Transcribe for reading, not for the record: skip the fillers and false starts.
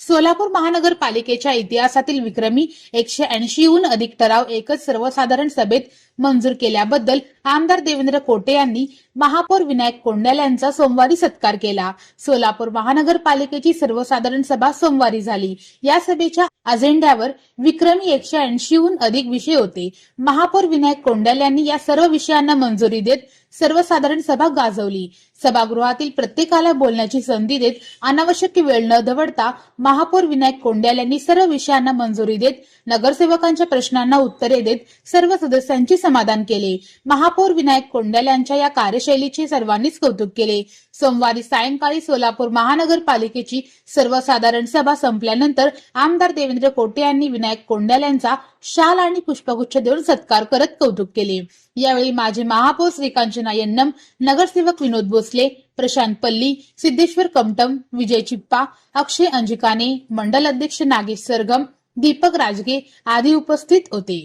सोलापूर महानगरपालिकेच्या इतिहासातील विक्रमी 180हून अधिक ठराव एकच सर्वसाधारण सभेत मंजूर केल्याबद्दल आमदार देवेंद्र कोटे यांनी महापौर विनायक कोंडाल यांचा सोमवारी सत्कार केला। सोलापूर महानगरपालिकेची सर्वसाधारण सभा सोमवारी झाली। या सभेच्या अजेंड्यावर विक्रमी 180हून अधिक विषय होते। महापौर विनायक कोंडाल यांनी या सर्व विषयांना मंजुरी देत सर्वसाधारण सभा गाजवली। सभागृहातील प्रत्येकाला बोलण्याची संधी देत अनावश्यक वेळ न दवडता महापौर विनायक कोंडाल यांनी सर्व विषयांना मंजुरी देत नगरसेवकांच्या प्रश्नांना उत्तरे देत सर्व सदस्यांची समाधान केले। महापौर विनायक कोंडाल यांच्या या कार्यशैलीचे सर्वांनीच कौतुक केले। सोमवारी सायंकाळी सोलापूर महानगरपालिकेची सर्वसाधारण सभा संपल्यानंतर आमदार देवेंद्र कोटे यांनी विनायक कोंडाल यांचा शाल आणि पुष्पगुच्छ देऊन सत्कार करत कौतुक केले। यावेळी माजी महापौर श्रीकांचना यन्नम, नगरसेवक विनोद भोसले, प्रशांत पल्ली, सिद्धेश्वर कमटम, विजय चिप्पा, अक्षय अंजिकाने, मंडल अध्यक्ष नागेश सरगम, दीपक राजगे आदी उपस्थित होते।